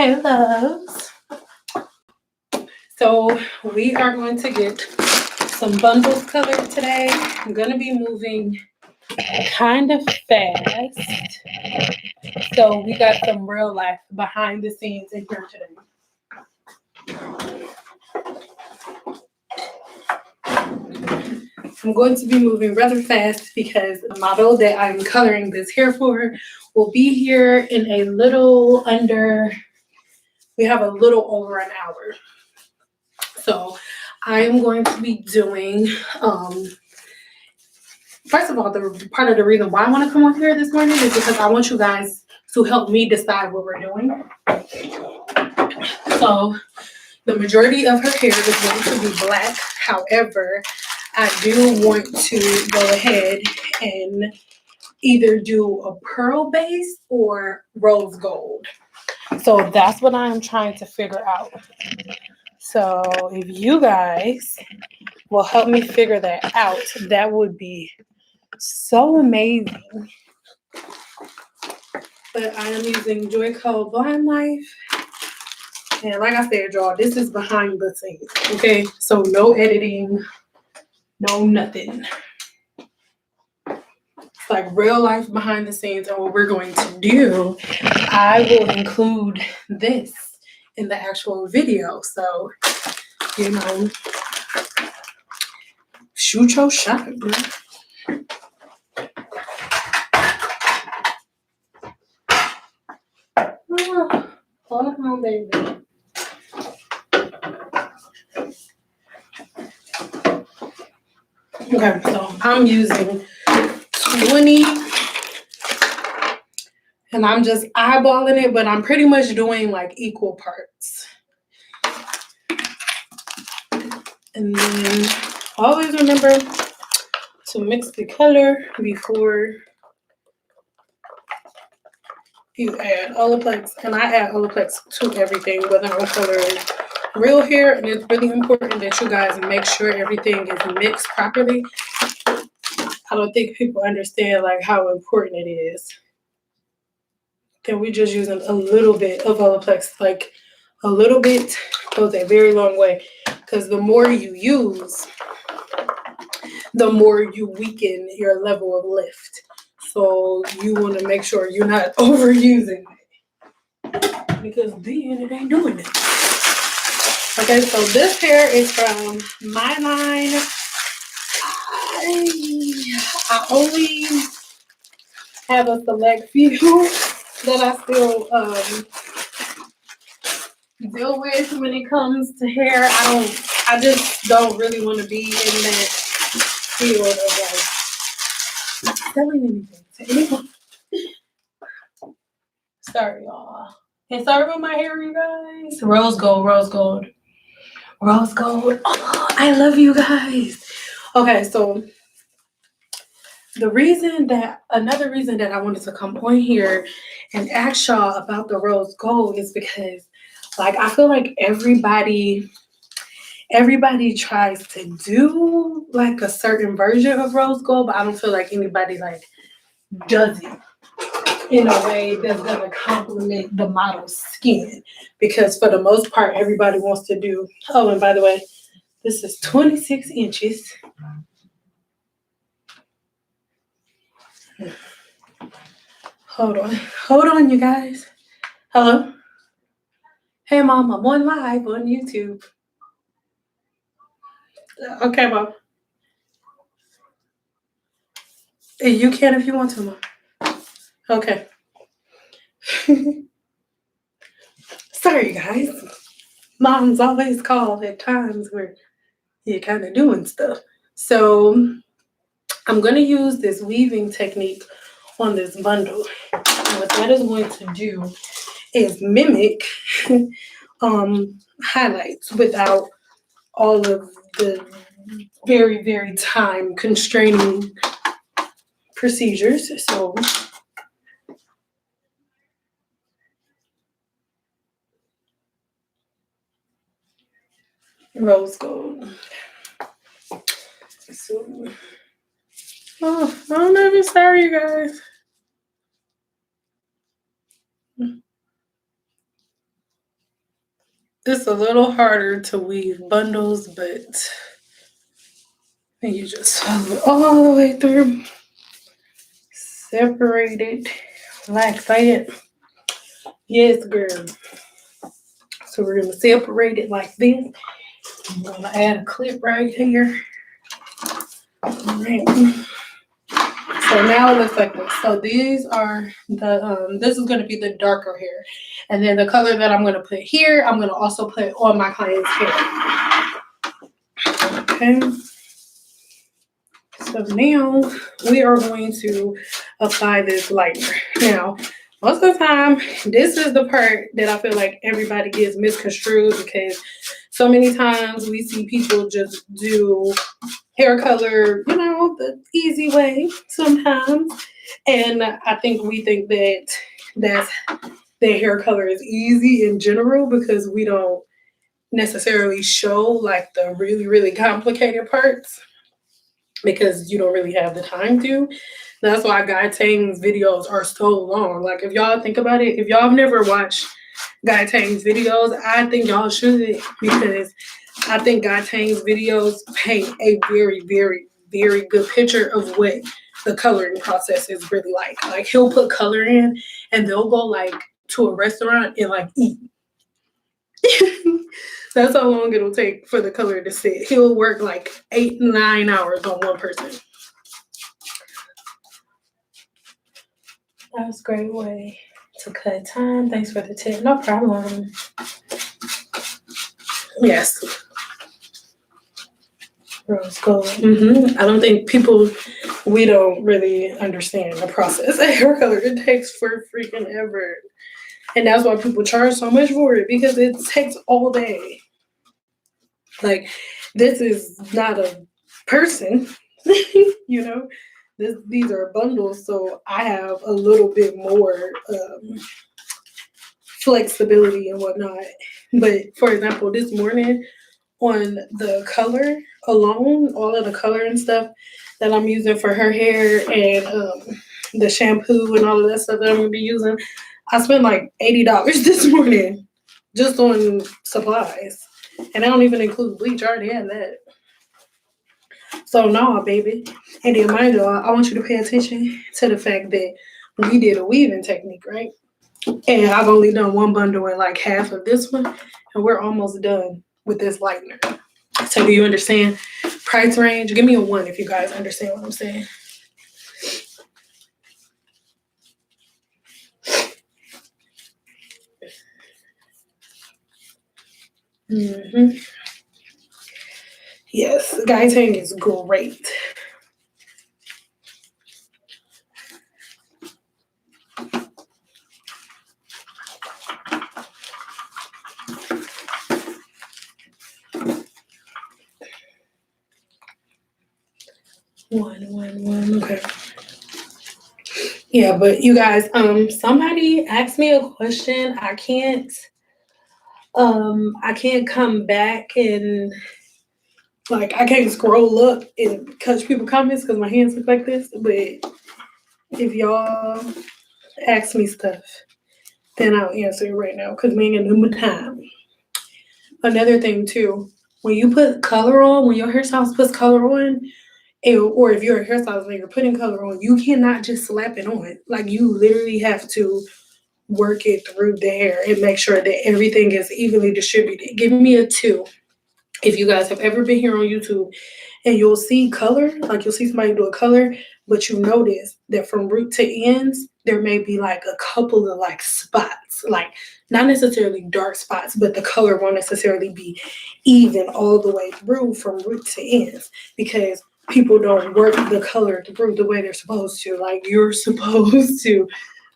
Hey loves. So we are going to get some bundles colored today. I'm going to be moving kind of fast. So we got some real life behind the scenes in here today. I'm going to be moving rather fast because the model that I'm coloring this hair for will be here in a little under, we have a little over an hour. So I am going to be doing, first of all, the part of the reason why I want to come on here this morning is because I want you guys to help me decide what we're doing. So the majority of her hair is going to be black. However, I do want to go ahead and either do a pearl base or rose gold. So that's what I'm trying to figure out. So if you guys will help me figure that out, that would be so amazing. But I am using Joico Blind Life. And like I said, y'all, this is behind the scenes, okay? So no editing, no nothing. It's like real life behind the scenes. And what we're going to do, I will include this in the actual video. So, you know, shoot your shot, bro. Oh, hold on, baby. Okay, so I'm using 20, and I'm just eyeballing it, but I'm pretty much doing like equal parts. And then always remember to mix the color before you add Olaplex. And I add Olaplex to everything, whether I'm coloring real hair, and it's really important that you guys make sure everything is mixed properly. I don't think people understand like how important it is. Then we just using a little bit of Olaplex, like a little bit goes a very long way, because the more you use, the more you weaken your level of lift. So you want to make sure you're not overusing it, because then it ain't doing it. Okay, so this hair is from My Line. I only have a select few that I still deal with when it comes to hair. I just don't really want to be in that field of like selling anything to anyone. Sorry, y'all. And sorry about my hair, you guys. Rose gold, rose gold, rose gold. Oh, I love you guys. Okay, so another reason that I wanted to come on here and ask y'all about the rose gold is because, like, I feel like everybody tries to do like a certain version of rose gold, but I don't feel like anybody like does it in a way that's gonna complement the model's skin. Because for the most part, everybody wants to do. Oh, and by the way, this is 26 inches. Hold on, you guys. Hello. Hey, Mom, I'm on live on YouTube. Okay, Mom. You can if you want to, Mom. Okay. Sorry, guys. Moms always call at times where you're kind of doing stuff. So I'm going to use this weaving technique on this bundle. And what that is going to do is mimic highlights without all of the very, very time constraining procedures. So rose gold. So, oh, I'm ever sorry, you guys. It's a little harder to weave bundles, but you just follow it all the way through. Separate it like that. Yes, girl. So we're gonna separate it like this. I'm gonna add a clip right here. All right. So now it looks like this. So these are the this is gonna be the darker hair. And then the color that I'm gonna put here, I'm gonna also put on my client's hair. Okay. So now we are going to apply this lighter. Now, most of the time, this is the part that I feel like everybody gets misconstrued because so many times we see people just do hair color, the easy way sometimes. And I think we think that that's their hair color is easy in general because we don't necessarily show like the really, really complicated parts because you don't really have the time to. That's why Guy Tang's videos are so long. Like if y'all think about it, if y'all have never watched Guy Tang's videos, I think y'all should because I think Guy Tang's videos paint a very, very, very good picture of what the coloring process is really like. Like he'll put color in and they'll go like to a restaurant and like eat. That's how long it'll take for the color to sit. He'll work like 8-9 hours on one person. That was a great way to cut time. Thanks for the tip. No problem. Yes. Rose gold. I don't think we don't really understand the process of hair color. It takes for freaking ever. And that's why people charge so much for it because it takes all day. Like, this is not a person, These are bundles, so I have a little bit more flexibility and whatnot. But for example, this morning on the color alone, all of the color and stuff that I'm using for her hair and the shampoo and all of that stuff that I'm gonna be using, I spent like $80 this morning just on supplies. And I don't even include bleach. I already had that. So nah, baby. And then mind you, I want you to pay attention to the fact that we did a weaving technique, right? And I've only done one bundle in like half of this one, and we're almost done with this lightener. So do you understand price range? Give me a 1 if you guys understand what I'm saying. Yes, Guy Tang is great. One. Okay. Yeah, but you guys, somebody asked me a question. I can't come back and I can't scroll up and catch people comments because my hands look like this. But if y'all ask me stuff, then I'll answer it right now because we ain't got no more time. Another thing too, when you put color on, when your hairstylist puts color on, or if you're a hairstylist and you're putting color on, you cannot just slap it on. Like you literally have to work it through the hair and make sure that everything is evenly distributed. Give me a 2 if you guys have ever been here on YouTube and you'll see color, like you'll see somebody do a color, but you notice that from root to ends, there may be like a couple of like spots, like not necessarily dark spots, but the color won't necessarily be even all the way through from root to ends because people don't work the color through the way they're supposed to. Like you're supposed to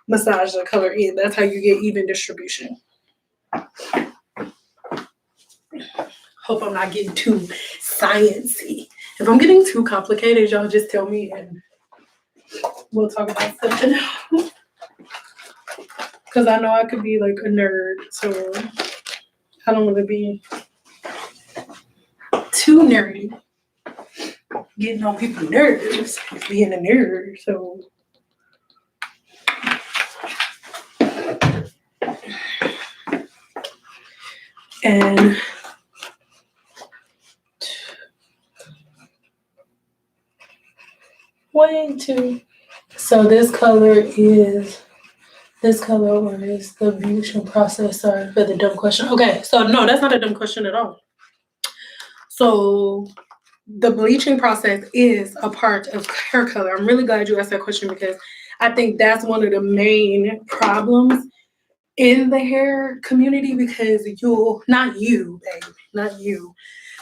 massage the color in. That's how you get even distribution. Hope I'm not getting too sciencey. If I'm getting too complicated, y'all just tell me and we'll talk about something else. Because I know I could be like a nerd, so I don't want to be too nerdy. Getting on people's nerves, being a nerd, so. And one, two. So this color is the bleaching process. Sorry for the dumb question. Okay, so no, that's not a dumb question at all. So the bleaching process is a part of hair color. I'm really glad you asked that question because I think that's one of the main problems in the hair community because not you,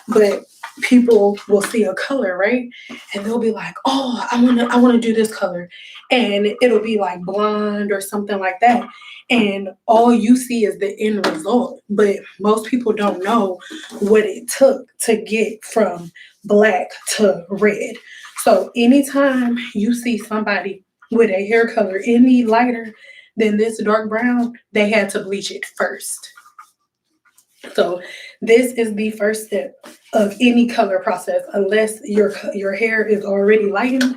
but people will see a color, right? And they'll be like, oh, I wanna do this color. And it'll be like blonde or something like that. And all you see is the end result. But most people don't know what it took to get from black to red. So anytime you see somebody with a hair color any lighter than this dark brown, they had to bleach it first. So this is the first step of any color process. Unless your hair is already lightened,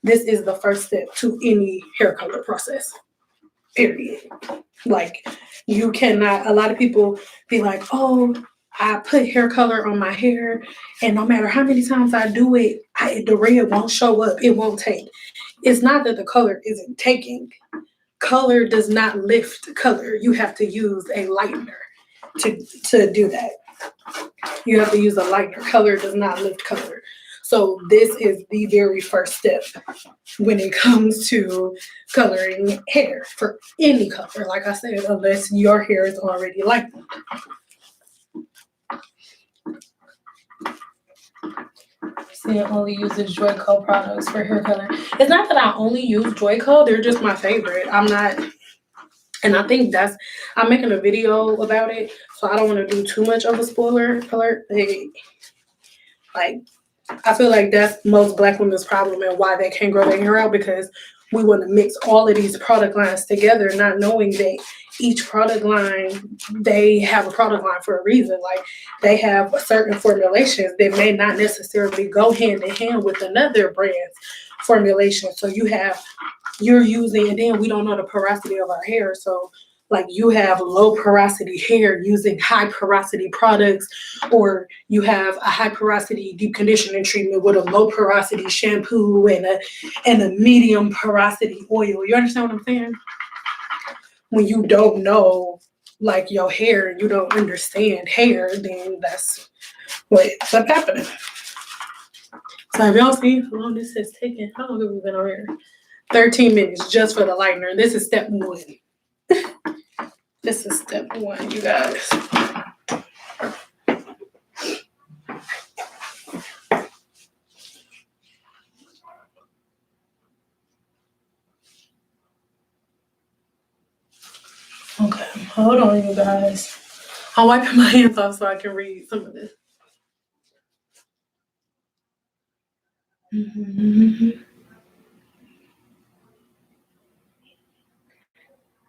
this is the first step to any hair color process. Period. Like you cannot. A lot of people be like, "Oh, I put hair color on my hair, and no matter how many times I do it, the red won't show up. It won't take." It's not that the color isn't taking. Color does not lift color. You have to use a lightener to do that. You have to use a lightener. Color does not lift color. So this is the very first step when it comes to coloring hair for any color. Like I said, unless your hair is already lightened. See, I only uses Joico products for hair color. It's not that I only use Joico. They're just my favorite. And I think I'm making a video about it, so I don't want to do too much of a spoiler alert. I feel like that's most Black women's problem and why they can't grow their hair out because we want to mix all of these product lines together, not knowing that each product line, they have a product line for a reason. Like they have certain formulations that may not necessarily go hand in hand with another brand's formulation. So you're using, and then we don't know the porosity of our hair. So like you have low porosity hair using high porosity products, or you have a high porosity deep conditioning treatment with a low porosity shampoo and a medium porosity oil. You understand what I'm saying? When you don't know like your hair and you don't understand hair, then that's what's happening. So if y'all see how long this has taken, how long have we been on here? 13 minutes just for the lightener. This is step one. This is step one, you guys. Okay, hold on, you guys. I'm wiping my hands off so I can read some of this.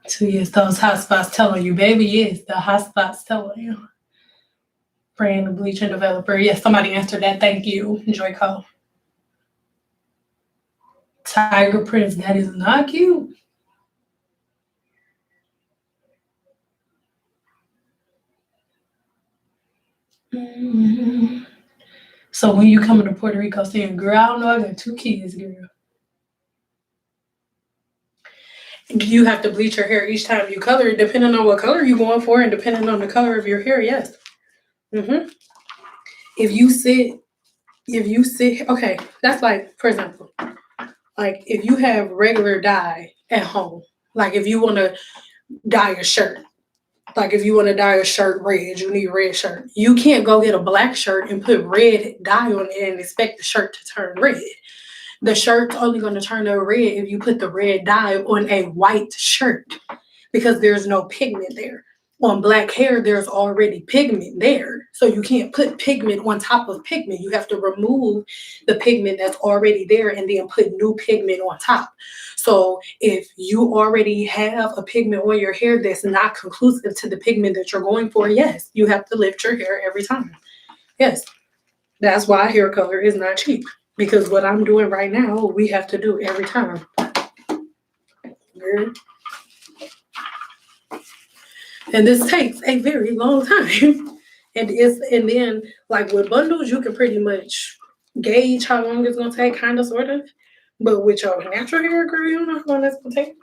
So yes, those hot spots telling you, baby, yes, the hot spots telling you. Brand, the bleaching developer. Yes, somebody answered that. Thank you, Joico. Tiger Prince, that is not cute. So when you come to Puerto Rico saying, girl, I don't know, I got 2 kids, girl. Do you have to bleach your hair each time you color, depending on what color you're going for and depending on the color of your hair? Yes. If you sit, okay, that's like, for example, like if you have regular dye at home, like if you want to dye your shirt, like if you want to dye a shirt red, you need a red shirt. You can't go get a black shirt and put red dye on it and expect the shirt to turn red. The shirt's only going to turn red if you put the red dye on a white shirt because there's no pigment there. On black hair, there's already pigment there. So you can't put pigment on top of pigment. You have to remove the pigment that's already there and then put new pigment on top. So if you already have a pigment on your hair that's not conclusive to the pigment that you're going for, yes, you have to lift your hair every time. Yes, that's why hair color is not cheap. Because what I'm doing right now, we have to do every time. And this takes a very long time. And then like with bundles, you can pretty much gauge how long it's gonna take, kind of, sort of. But with your natural hair, girl, you don't know how long that's gonna take.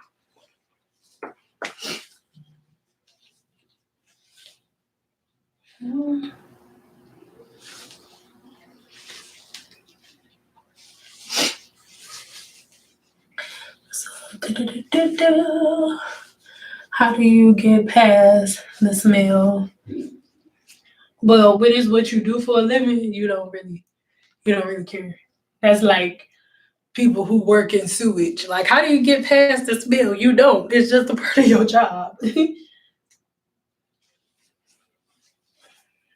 So, how do you get past the smell? Well, when it's what you do for a living, you don't really care. That's like people who work in sewage. Like, how do you get past the smell? You don't. It's just a part of your job.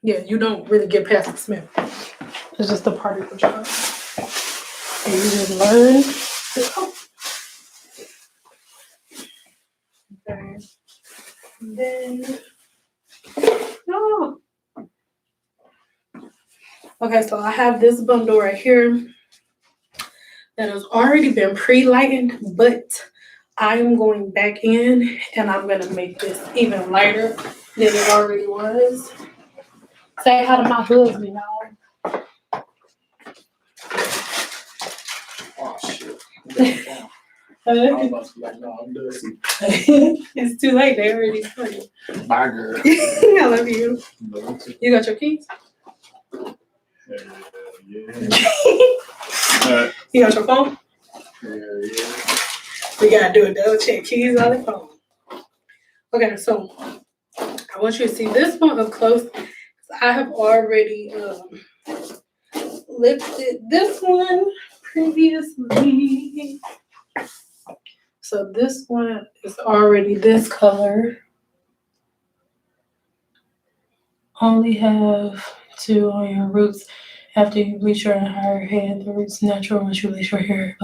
Yeah, you don't really get past the smell. It's just a part of your job. And you just learn. Okay. Then, no. Okay, so I have this bundle right here that has already been pre-lightened, but I'm going back in and I'm gonna make this even lighter than it already was. Say hi to my husband, y'all. Oh shit. I'm dusty. It's too late, they already started. Bye, girl. I love you. You got your keys? Yeah. You got your phone? Yeah. We gotta do a double check. Keys on the phone. Okay, so I want you to see this one up close. I have already lifted this one previously. So this one is already this color. Only have 2 on your roots. After you bleach your entire head, the roots natural once you bleach your hair.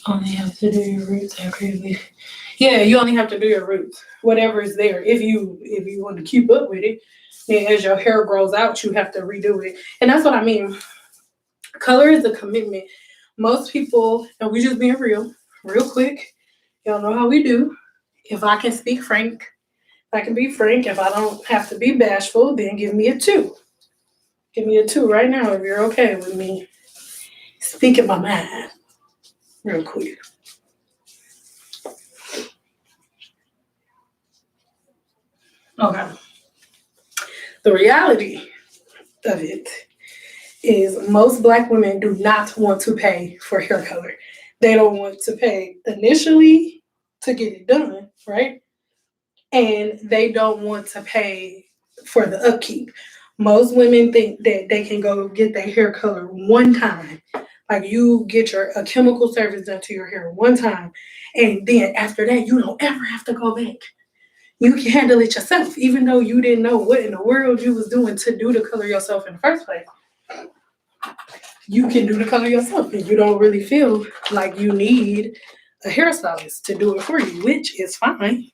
Only have to do your roots after you bleach. Yeah, you only have to do your roots. Whatever is there. If you want to keep up with it, then as your hair grows out, you have to redo it. And that's what I mean. Color is a commitment. Most people, and we just being real quick. Y'all know how we do. If I can speak frank, I can be frank. If I don't have to be bashful, then give me a 2. Give me a 2 right now if you're okay with me speaking my mind real quick. Okay. The reality of it is most Black women do not want to pay for hair color. They don't want to pay initially to get it done, right? And they don't want to pay for the upkeep. Most women think that they can go get their hair color one time. Like you get a chemical service done to your hair one time, and then after that, you don't ever have to go back. You can handle it yourself, even though you didn't know what in the world you was doing to do the color yourself in the first place. You can do the color yourself, and you don't really feel like you need a hairstylist to do it for you, which is fine.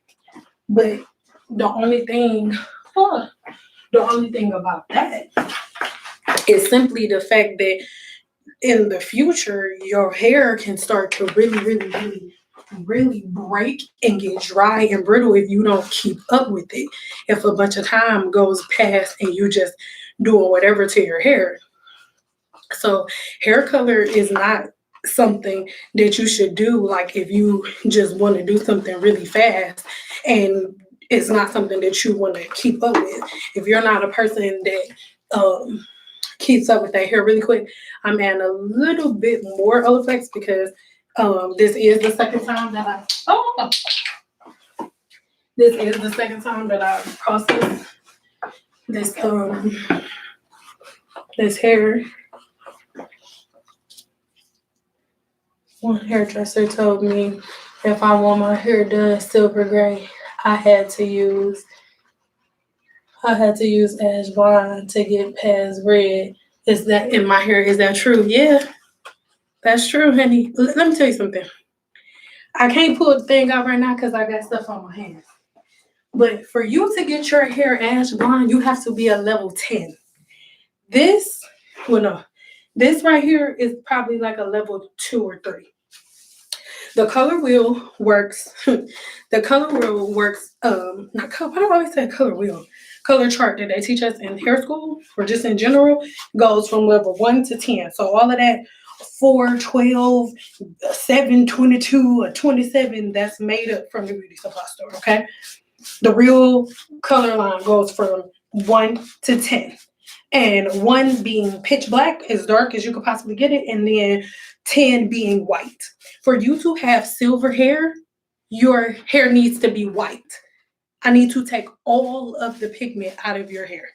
But the only thing about that is simply the fact that in the future, your hair can start to really break and get dry and brittle if you don't keep up with it. If a bunch of time goes past and you just doing whatever to your hair. So hair color is not something that you should do like if you just want to do something really fast, and it's not something that you want to keep up with. If you're not a person that keeps up with their hair really quick, I'm adding a little bit more Olaplex because this is the second time that I process this hair. One hairdresser told me if I want my hair done silver gray, I had to use ash blonde to get past red. Is that in my hair? Is that true? Yeah, that's true, honey. Let me tell you something. I can't pull the thing out right now because I got stuff on my hands. But for you to get your hair ash blonde, you have to be a level 10. This right here is probably like a level 2 or 3. The color wheel works. The color wheel works. Not color. Why do I always say color wheel? Color chart that they teach us in hair school or just in general goes from level 1 to 10. So all of that 4, 12, 7, 22, or 27, that's made up from the beauty supply store. Okay. The real color line goes from 1 to 10. And 1 being pitch black, as dark as you could possibly get it, and then 10 being white. For you to have silver hair, your hair needs to be white. I need to take all of the pigment out of your hair.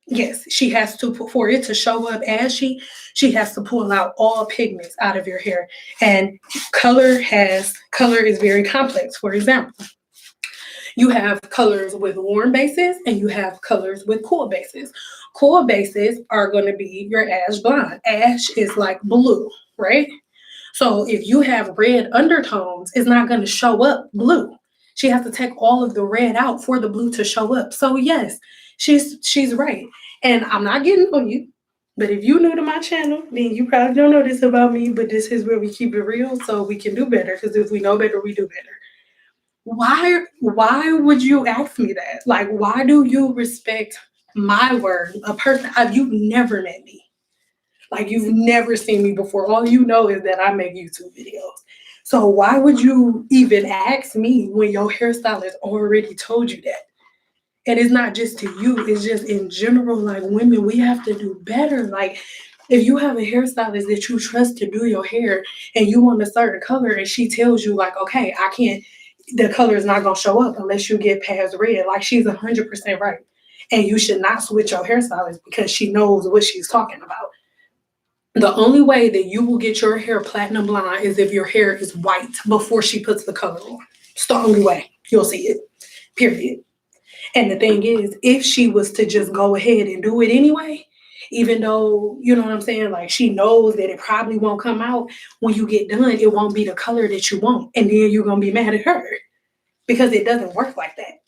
Yes, she has to put, for it to show up ashy, she has to pull out all pigments out of your hair. And color is very complex. For example, you have colors with warm bases and you have colors with cool bases. Cool bases are going to be your ash blonde. Ash is like blue, right? So if you have red undertones, it's not going to show up blue. She has to take all of the red out for the blue to show up. So yes, she's right. And I'm not getting on you, but if you're new to my channel, then you probably don't know this about me, but this is where we keep it real so we can do better, because if we know better, we do better. Why would you ask me that? Like, why do you respect my word? A person, you've never met me. Like, you've never seen me before. All you know is that I make YouTube videos. So why would you even ask me when your hairstylist already told you that? And it's not just to you, it's just in general, like women, we have to do better. Like, if you have a hairstylist that you trust to do your hair and you want a certain color and she tells you like, okay, I can't, the color is not gonna show up unless you get past red. Like, she's 100% right. And you should not switch your hairstylist because she knows what she's talking about. The only way that you will get your hair platinum blonde is if your hair is white before she puts the color on. It's the only way you'll see it, period. And the thing is, if she was to just go ahead and do it anyway, even though, you know what I'm saying, like she knows that it probably won't come out, when you get done, it won't be the color that you want. And then you're going to be mad at her because it doesn't work like that.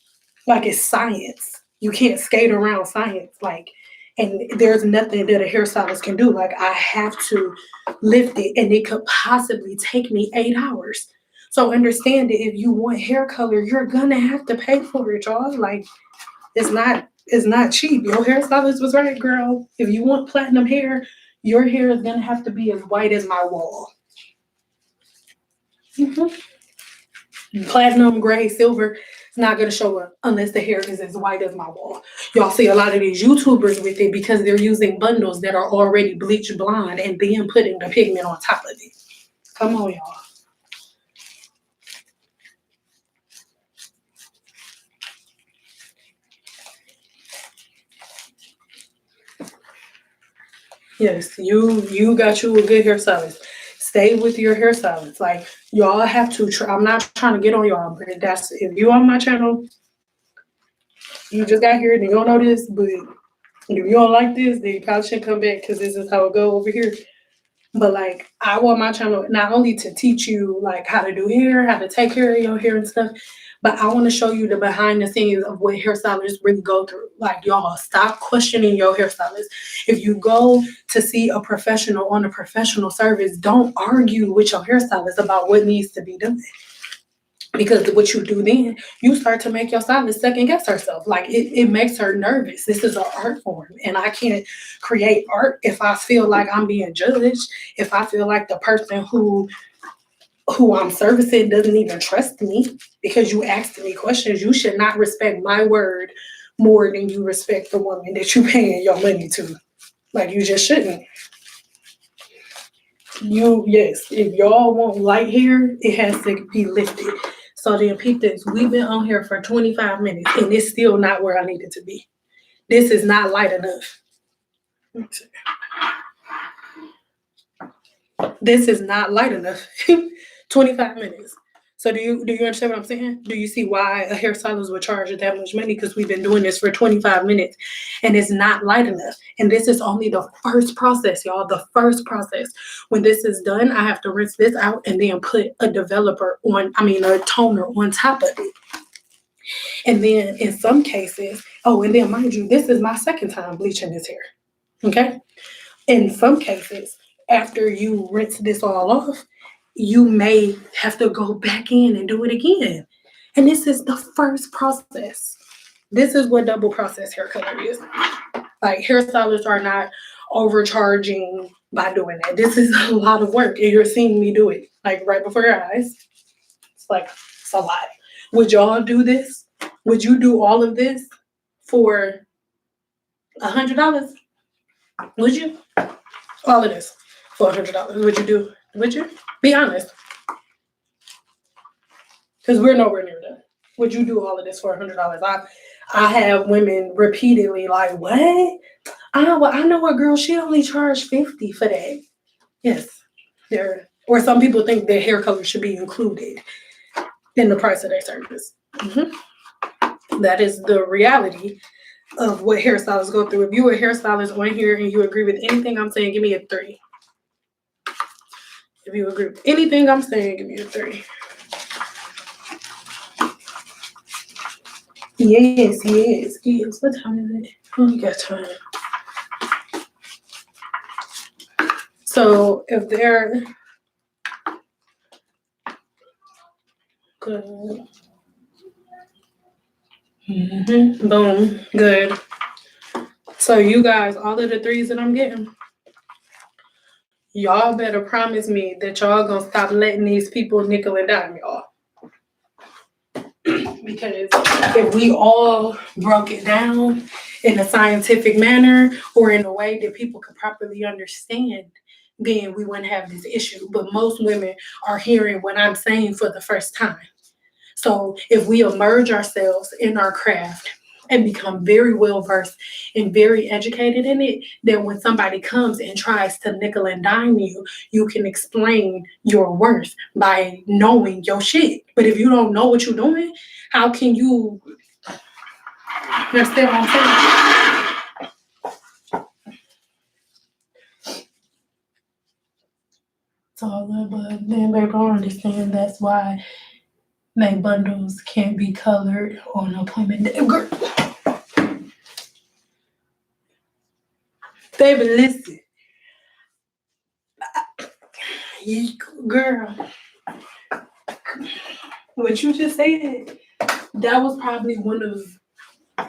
Like, it's science. You can't skate around science. Like, and there's nothing that a hairstylist can do. Like, I have to lift it and it could possibly take me 8 hours. So understand that if you want hair color, you're gonna have to pay for it, y'all. Like, it's not cheap. Your hairstylist was right, girl. If you want platinum hair, your hair is gonna have to be as white as my wall. Platinum, gray, silver, it's not gonna show up unless the hair is as white as my wall. Y'all see a lot of these YouTubers with it because they're using bundles that are already bleached blonde and then putting the pigment on top of it. Come on, y'all. Yes, you got you a good hairstylist. Stay with your hairstylist. Like, y'all have to try. I'm not trying to get on y'all, but that's, if you on my channel, you just got here and you don't know this, but if you don't like this, then you probably shouldn't come back because this is how it go over here. But like, I want my channel not only to teach you like how to do hair, how to take care of your hair and stuff, but I want to show you the behind the scenes of what hairstylists really go through. Like, y'all, stop questioning your hairstylist. If you go to see a professional on a professional service, don't argue with your hairstylist about what needs to be done. Because what you do then, you start to make your stylist second guess herself. Like, it makes her nervous. This is an art form. And I can't create art if I feel like I'm being judged, if I feel like the person who I'm servicing doesn't even trust me because you asked me questions. You should not respect my word more than you respect the woman that you're paying your money to. Like, you just shouldn't. Yes, if y'all want light hair, it has to be lifted. So then peep this, we've been on here for 25 minutes and it's still not where I need it to be. This is not light enough. This is not light enough. 25 minutes. So do you understand what I'm saying? Do you see why a hairstylist would charge that much money? Because we've been doing this for 25 minutes and it's not light enough. And this is only the first process, y'all. The first process. When this is done, I have to rinse this out and then put a a toner on top of it. And then in some cases, and then mind you, this is my second time bleaching this hair. Okay? In some cases, after you rinse this all off, you may have to go back in and do it again. And this is the first process. This is what double process hair color is. Like, hairstylists are not overcharging by doing that. This is a lot of work, and you're seeing me do it like right before your eyes. It's a lot. Would y'all do this? Would you do all of this for $100? Would you? All of this for $100? Would you do? Would you? Be honest. Because we're nowhere near done. Would you do all of this for $100? I have women repeatedly like, what? I know a girl, she only charged $50 for that. Yes. Or some people think that hair color should be included in the price of their service. That is the reality of what hairstylists go through. If you're a hairstylist on here and you agree with anything I'm saying, give me a 3. If you agree with anything I'm saying, give me a 3. Yes. What time is it? We got time. So if they're good. Boom. Good. So you guys, all of the 3s that I'm getting, y'all better promise me that y'all gonna stop letting these people nickel and dime y'all. Because if we all broke it down in a scientific manner or in a way that people could properly understand, then we wouldn't have this issue. But most women are hearing what I'm saying for the first time. So if we immerse ourselves in our craft and become very well versed and very educated in it, then when somebody comes and tries to nickel and dime you, you can explain your worth by knowing your shit. But if you don't know what you're doing, how can you understand what I'm saying? It's all good, but then baby, I don't understand. That's why my bundles can't be colored on appointment day. Girl. Baby, listen. Girl, what you just said, that was probably one of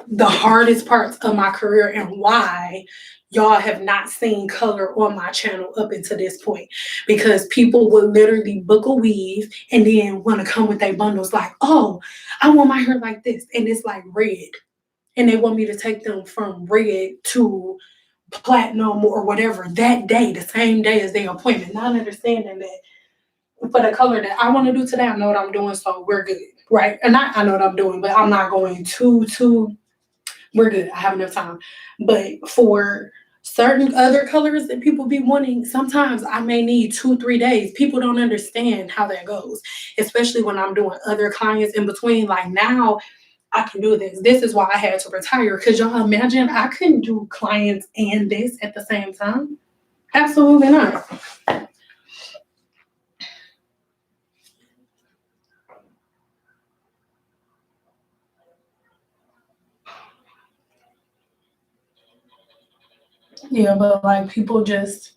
the hardest parts of my career and why y'all have not seen color on my channel up until this point. Because people would literally book a weave and then want to come with their bundles like, oh, I want my hair like this. And it's like red. And they want me to take them from red to platinum or whatever that day, the same day as their appointment. Not understanding that for the color that I want to do today, I know what I'm doing, so we're good, right? And I know what I'm doing, but I'm not going too, we're good. I have enough time. But for certain other colors that people be wanting, sometimes I may need 2-3 days. People don't understand how that goes, especially when I'm doing other clients in between. Like now, I can do this. This is why I had to retire. Because y'all imagine I couldn't do clients and this at the same time. Absolutely not. Yeah, but like people just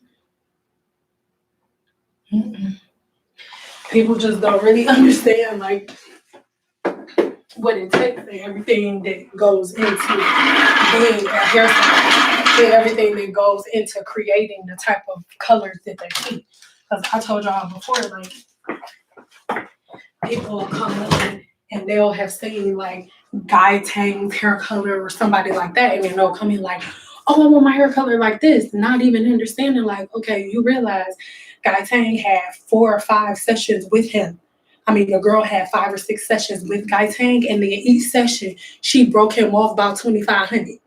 don't really understand like what it takes and everything that goes into being a hairstylist and everything that goes into creating the type of colors that they see. Because I told y'all before, like people will come in and they'll have seen like Guy Tang's hair color or somebody like that, and then they'll come in like, oh, I want my hair color like this, not even understanding like, okay, you realize Guy Tang had 4 or 5 sessions with him. I mean, the girl had 5 or 6 sessions with Guy Tang, and then each session, she broke him off about $2,500.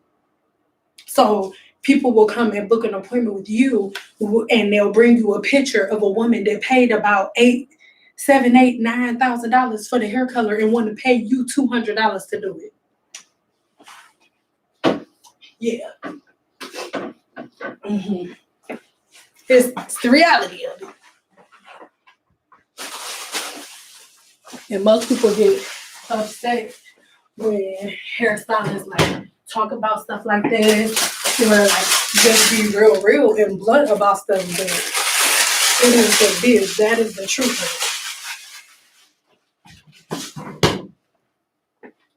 So people will come and book an appointment with you, and they'll bring you a picture of a woman that paid about $9,000 for the hair color and want to pay you $200 to do it. Yeah. It's the reality of it. And most people get upset when hairstylists like talk about stuff like this, or like just be real and blunt about stuff. But It is what it is. That is the truth of it.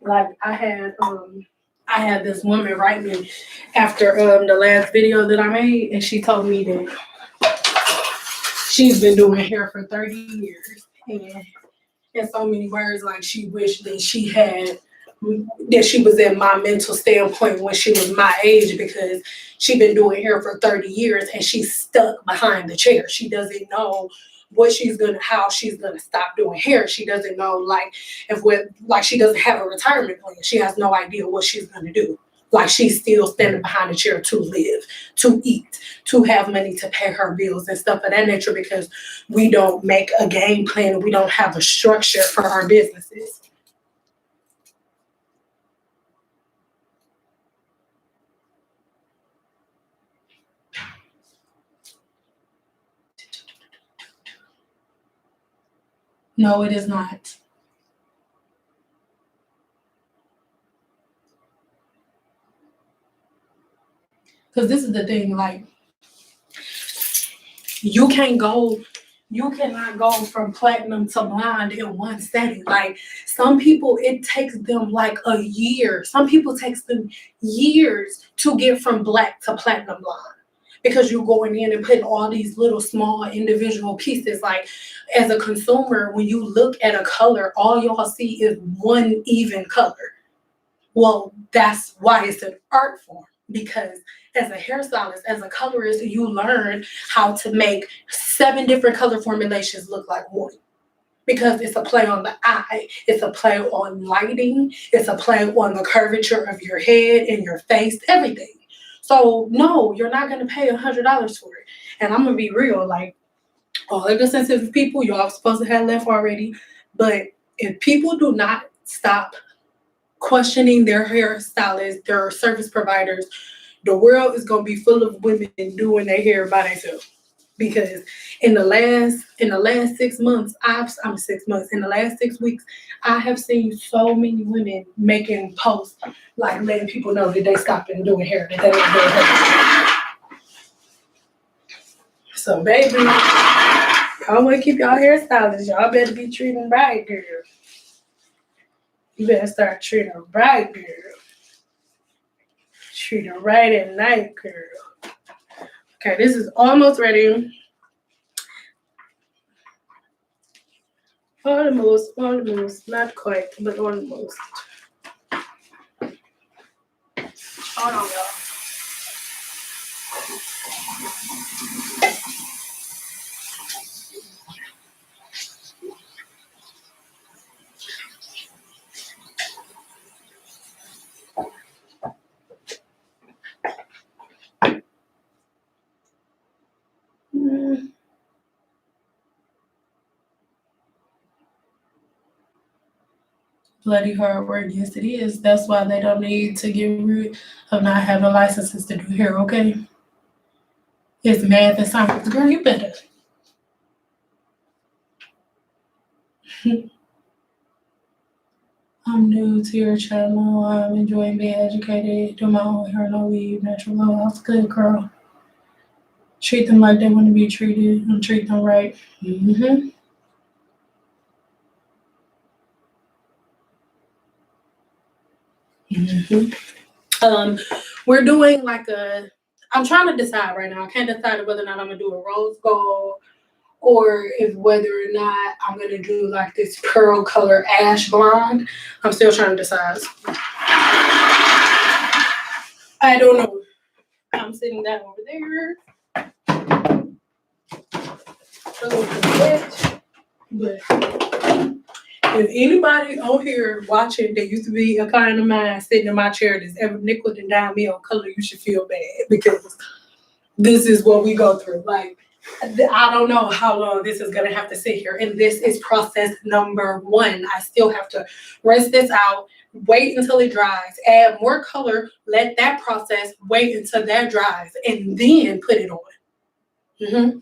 Like I had this woman write me after the last video that I made, and she told me that she's been doing hair for 30 years. And in so many words, like she wished that she was in my mental standpoint when she was my age, because she's been doing hair for 30 years and she's stuck behind the chair. She doesn't know how she's gonna stop doing hair. She doesn't know she doesn't have a retirement plan. She has no idea what she's gonna do. Like she's still standing behind the chair to live, to eat, to have money to pay her bills and stuff of that nature, because we don't make a game plan and we don't have a structure for our businesses. No, it is not. Because this is the thing, like, you cannot go from platinum to blonde in one setting. Like, some people, it takes them like a year. Some people takes them years to get from black to platinum blonde, because you're going in and putting all these little small individual pieces. Like, as a consumer, when you look at a color, all y'all see is one even color. Well, that's why it's an art form, because as a hairstylist, as a colorist, you learn how to make 7 different color formulations look like one. Because it's a play on the eye, it's a play on lighting, it's a play on the curvature of your head and your face, everything. So no, you're not gonna pay $100 for it. And I'm gonna be real, like, all of the sensitive people, y'all supposed to have left already. But if people do not stop questioning their hairstylists, their service providers, the world is gonna be full of women doing their hair by themselves. Because in the last 6 months, in the last 6 weeks, I have seen so many women making posts, like letting people know that they stopped doing hair, that they don't do hair. So baby, y'all wanna keep y'all hairstylists, y'all better be treating right, girl. You better start treating right, girl. Treat her right at night, girl. Okay, this is almost ready. Almost, not quite, but almost. Hold on, y'all. Bloody hard work, yes it is. That's why they don't need to get rid of not having licenses to do hair, okay? It's math and science. Girl, you better. I'm new to your channel. I'm enjoying being educated. Do my own hair, no weave, natural low. That's good, girl. Treat them like they want to be treated and treat them right. Mm-hmm. Mm-hmm. We're doing I'm trying to decide right now. I can't decide whether or not I'm gonna do a rose gold, or if whether or not I'm gonna do like this pearl color ash blonde. I'm still trying to decide. I don't know. I'm sitting down over there. A little bit, but if anybody on here watching that used to be a client of mine sitting in my chair that's ever nickel and dime me on color, you should feel bad, because this is what we go through. Like, I don't know how long this is gonna have to sit here, and this is process number 1. I still have to rinse this out, wait until it dries, add more color, let that process, wait until that dries, and then put it on. Mm-hmm.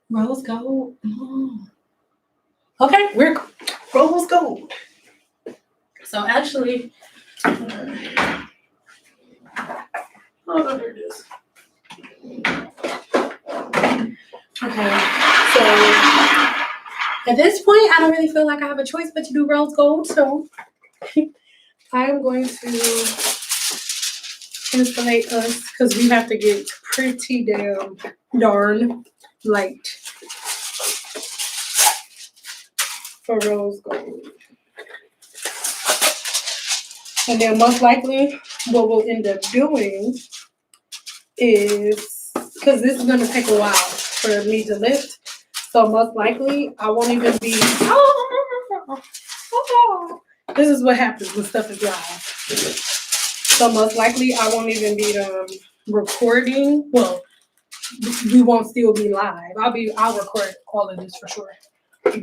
Rose gold. Oh. Okay, we're rose gold. So actually, hold on, here it is. Okay, so at this point, I don't really feel like I have a choice but to do rose gold. So I am going to insulate us because we have to get pretty darn light for rose gold. And then most likely what we'll end up doing is, because this is going to take a while for me to lift, so most likely I won't even be, this is what happens when stuff is live. So most likely I won't even be recording, well, we won't still be live. I'll record all of this for sure. But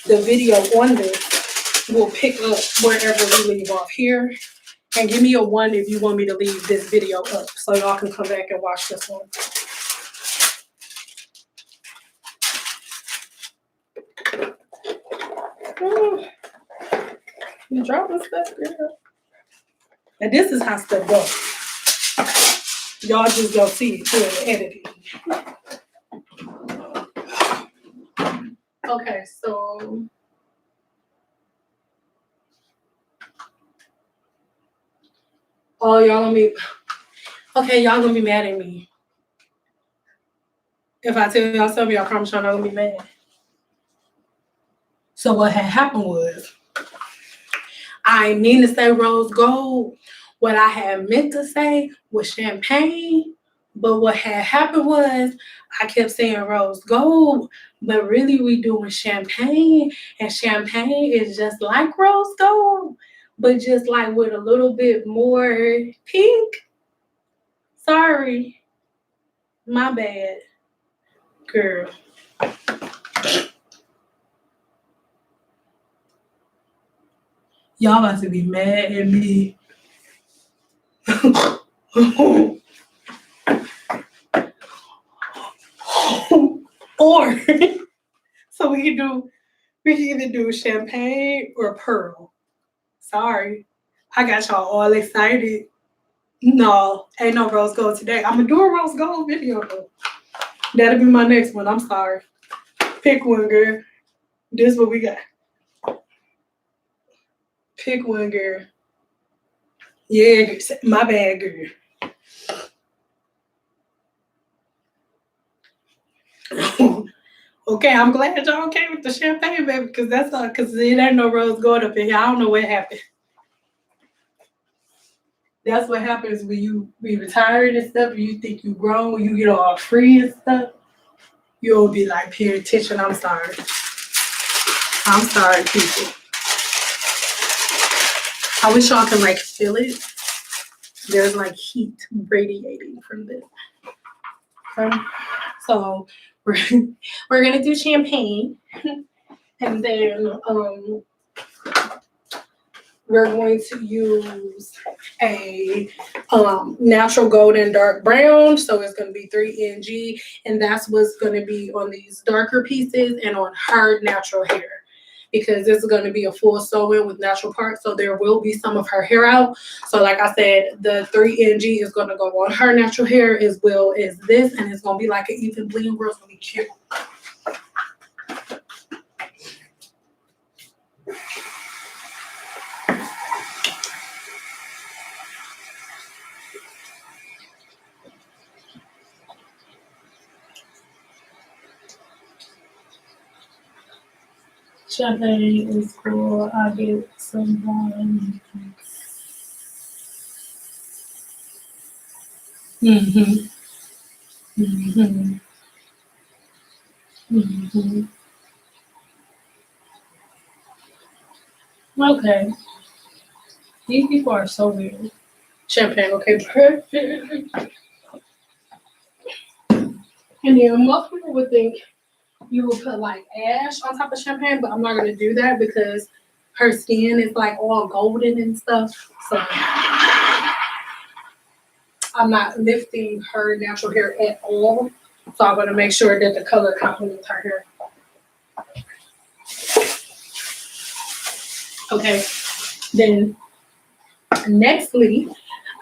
the video on this will pick up wherever we leave off here. And give me a 1 if you want me to leave this video up so y'all can come back and watch this one. You dropping stuff, girl. And this is how stuff goes. Y'all just don't see it during the editing. Okay, so oh, y'all gonna be okay. Y'all gonna be mad at me if I tell y'all something. Y'all promise y'all not gonna be mad. So what had happened was, I didn't mean to say rose gold. What I had meant to say was champagne. But what had happened was, I kept saying rose gold, but really we doing champagne, and champagne is just like rose gold, but just like with a little bit more pink. Sorry, my bad, girl. Y'all about to be mad at me. Or so we can either do champagne or pearl. Sorry, I got y'all all excited. No, ain't no rose gold today. I'm gonna do a rose gold video though. That'll be my next one. I'm sorry. Pick one, girl. This is what we got. Pick one, girl. Yeah, my bad, girl. Okay, I'm glad y'all okay with the champagne, baby, because that's all, because it ain't no rose gold up in here. I don't know what happened. That's what happens when you be retired and stuff, and you think you grown, when you get all free and stuff. You'll be like, pay attention. I'm sorry. I'm sorry, people. I wish y'all can like feel it. There's like heat radiating from this. So we're gonna do champagne, and then we're going to use a natural golden dark brown. So it's going to be 3NG, and that's what's going to be on these darker pieces and on her natural hair, because this is going to be a full sew-in with natural parts, so there will be some of her hair out. So like I said, the 3NG is going to go on her natural hair as well as this, and it's going to be like an even blend where it's going to be cute. Champagne is cool. I'll get some wine. Okay. These people are so weird. Champagne, okay, perfect. And then most people would think you will put like ash on top of champagne, but I'm not gonna do that because her skin is like all golden and stuff. So I'm not lifting her natural hair at all. So I'm gonna make sure that the color complements her hair. Okay. Then nextly,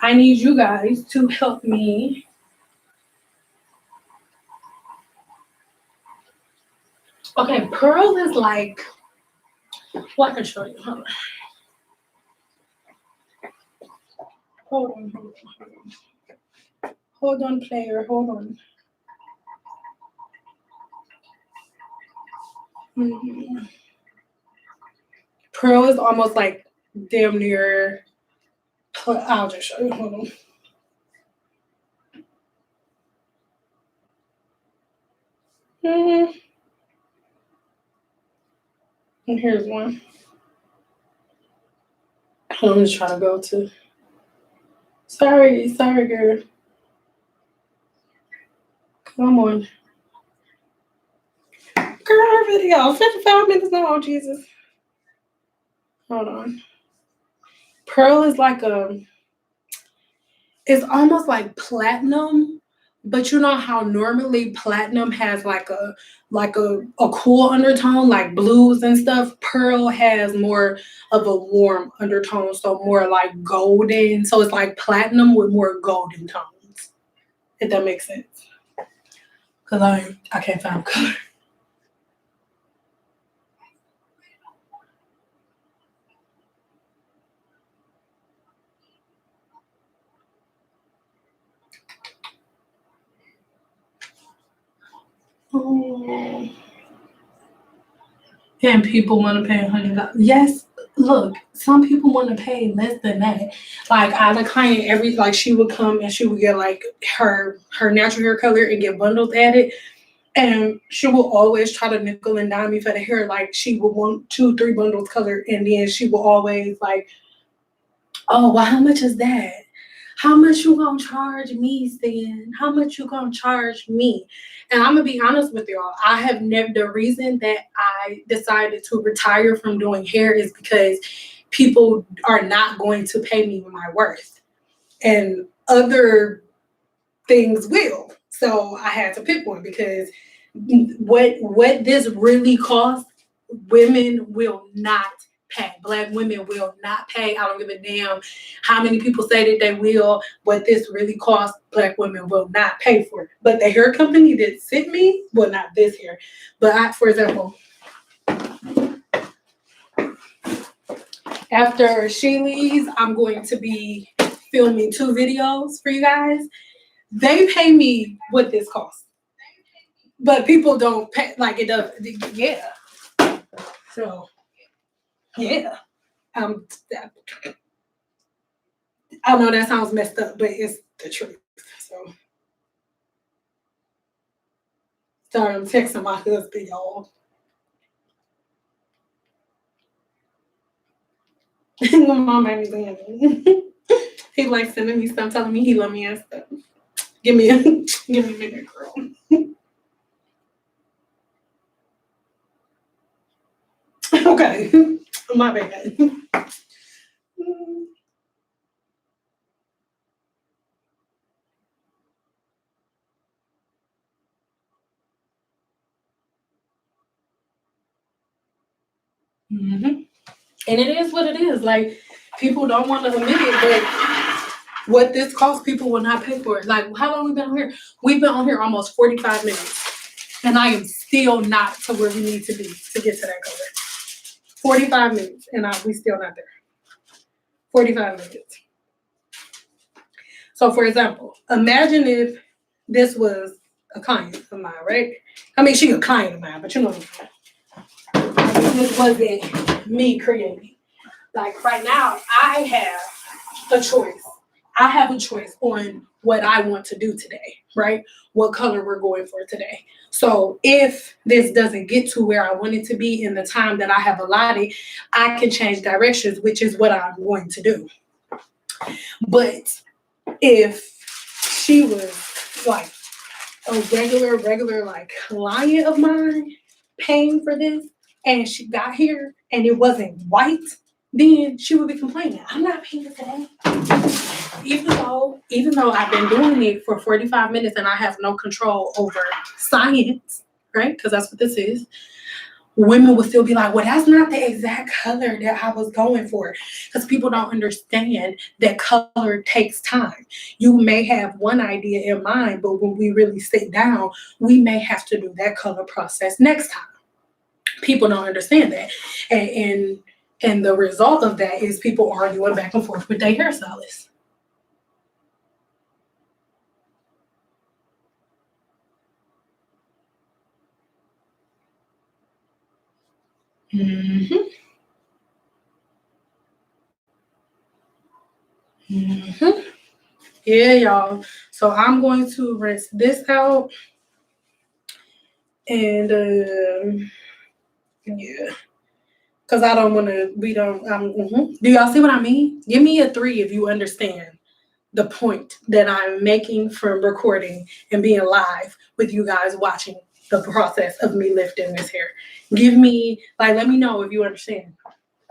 I need you guys to help me. Okay, pearl is like, well, I can show you. Hold on. Hold on, hold on, hold on. Hold on, player, hold on. Mhm. Pearl is almost like damn near, I'll just show you, hold on. And here's one. I'm just trying to go to. Sorry, girl. Come on. Girl, video, 55 minutes now, Jesus. Hold on. Pearl is like it's almost like platinum, but you know how normally platinum has like a cool undertone, like blues and stuff. Pearl has more of a warm undertone, so more like golden. So it's like platinum with more golden tones, if that makes sense. Cause I can't find color. And people want to pay $100. Yes, look, some people want to pay less than that. Like I had a client she would come and she would get like her natural hair color and get bundles added. And she will always try to nickel and dime me for the hair. Like she would want 2-3 bundles colored, and then she will always like, oh, well, how much is that? How much you gonna charge me, Stan? How much you gonna charge me? And I'm gonna be honest with y'all. I have never, the reason that I decided to retire from doing hair is because people are not going to pay me my worth. And other things will. So I had to pick one because what this really costs, women will not pay. Black women will not pay. I don't give a damn how many people say that they will. What this really costs, Black women will not pay for it. But the hair company that sent me, well, not this hair, but for example, after she leaves, I'm going to be filming 2 videos for you guys. They pay me what this costs. But people don't pay, like it does, yeah. So, yeah. I know that sounds messed up, but it's the truth. So, sorry, I'm texting my husband, y'all. My mom made me saying he likes sending me stuff, telling me he love me and stuff. Give me a minute, girl. Okay, my bad. Mm-hmm. And it is what it is. Like, people don't want to admit it, but what this costs, people will not pay for it. Like, how long we been on here? We've been on here almost 45 minutes, and I am still not to where we need to be to get to that color. 45 minutes, and we still not there. 45 minutes. So, for example, imagine if this was a client of mine, right? I mean, she's a client of mine, but you know what I'm saying. This wasn't me creating. Like right now, I have a choice. I have a choice on what I want to do today, right? What color we're going for today. So if this doesn't get to where I want it to be in the time that I have allotted, I can change directions, which is what I'm going to do. But if she was like a regular like client of mine paying for this and she got here and it wasn't white, then she would be complaining, I'm not paying for that. Even though I've been doing it for 45 minutes and I have no control over science, right? Because that's what this is. women will still be like, well, that's not the exact color that I was going for. Because people don't understand that color takes time. You may have one idea in mind, but when we really sit down, we may have to do that color process next time. People don't understand that. And the result of that is people arguing back and forth with their hairstylist. Mm-hmm. Mm-hmm. Yeah, y'all. So I'm going to rinse this out and yeah. Cause I don't want to. We don't. Do y'all see what I mean? Give me a 3 if you understand the point that I'm making from recording and being live with you guys watching the process of me lifting this hair. Give me let me know if you understand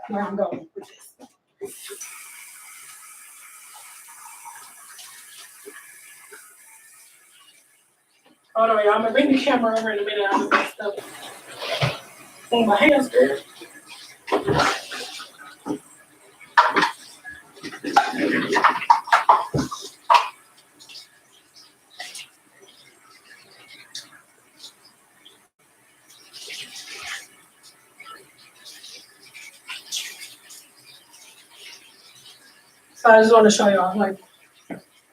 where I'm going with this. Hold on, y'all. I'm gonna bring the camera over in a minute. I'm gonna stuff on my hands, girl. So I just want to show y'all,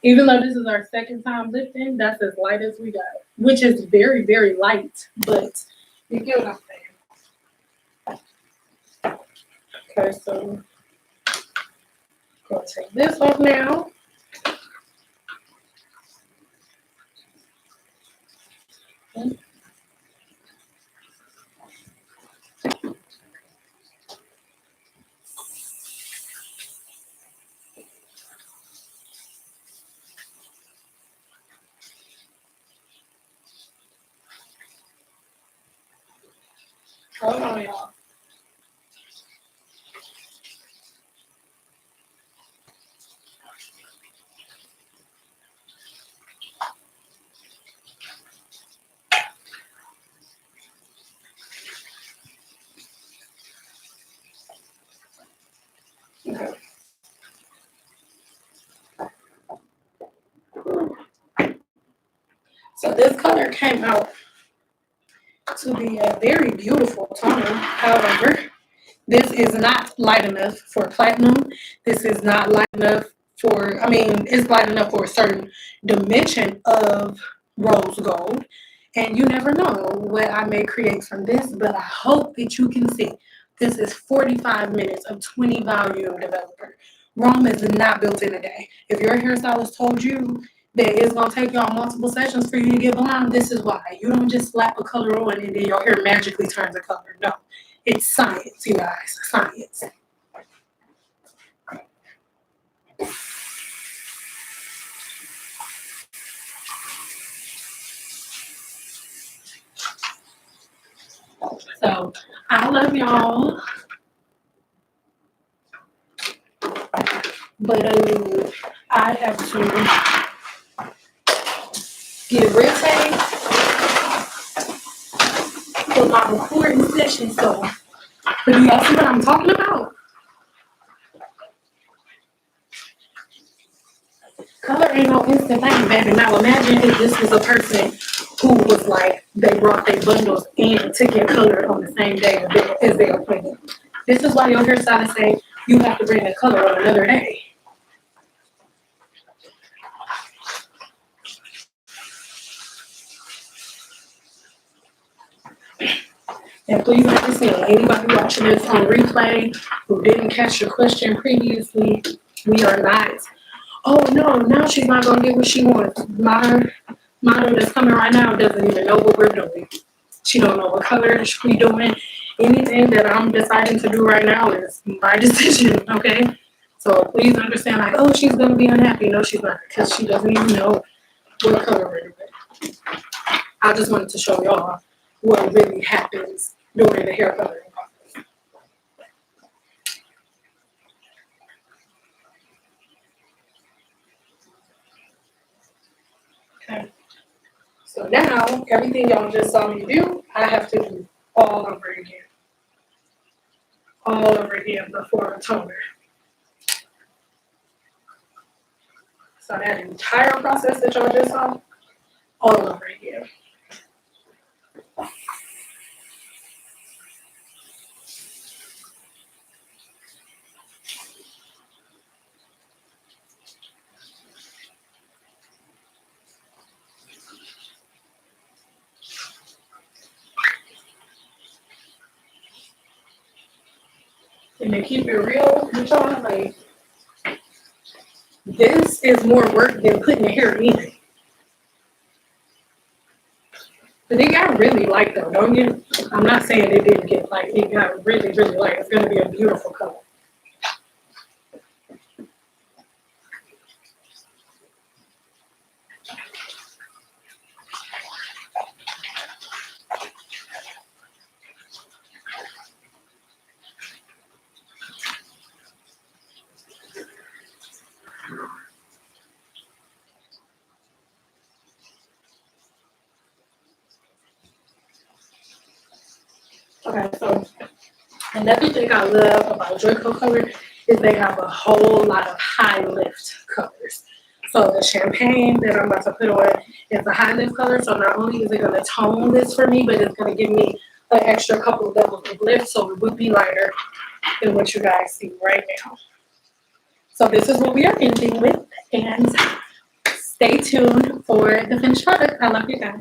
even though this is our second time lifting, that's as light as we got, which is very, very light, but you get what I'm saying. Okay, so I'm gonna take this off now. Hold on, y'all. Okay. So this color came out to be a very beautiful tone. However, this is not light enough for platinum. This is not light enough for, it's light enough for a certain dimension of rose gold. And you never know what I may create from this, but I hope that you can see. This is 45 minutes of 20 volume developer. Rome is not built in a day. If your hairstylist told you that it's gonna take y'all multiple sessions for you to get blonde, this is why. You don't just slap a color on and then your hair magically turns a color. No. It's science, you guys. Science. So I love y'all. But I have to get ready for my recording session. So, but do y'all see what I'm talking about? Color ain't no instant thing, baby. Now imagine if this was a person who was like, they brought their bundles and took your color on the same day as their appointment. This is why your hairstylist say you have to bring the color on another day. And please understand, anybody watching this on replay who didn't catch your question previously, we are not, oh no, now she's not gonna get what she wants. My model that's coming right now doesn't even know what we're doing. She don't know what color we're doing. Anything that I'm deciding to do right now is my decision, okay? So please understand, oh, she's gonna be unhappy. No, she's not, because she doesn't even know what color we're doing. I just wanted to show y'all what really happens during the hair coloring process. Okay. So now, everything y'all just saw me do, I have to do all over again. All over again before a toner. So that entire process that y'all just saw, all over again. And to keep it real with y'all, like, this is more work than putting your hair in. But it got really light though, don't you? I'm not saying it didn't get light. It got really, really light. It's gonna be a beautiful color. Okay, so another thing I love about Joico Color is they have a whole lot of high lift colors. So the champagne that I'm about to put on is a high lift color. So not only is it going to tone this for me, but it's going to give me an extra couple of levels of lift, so it would be lighter than what you guys see right now. So this is what we are ending with, and stay tuned for the finished product. I love you guys.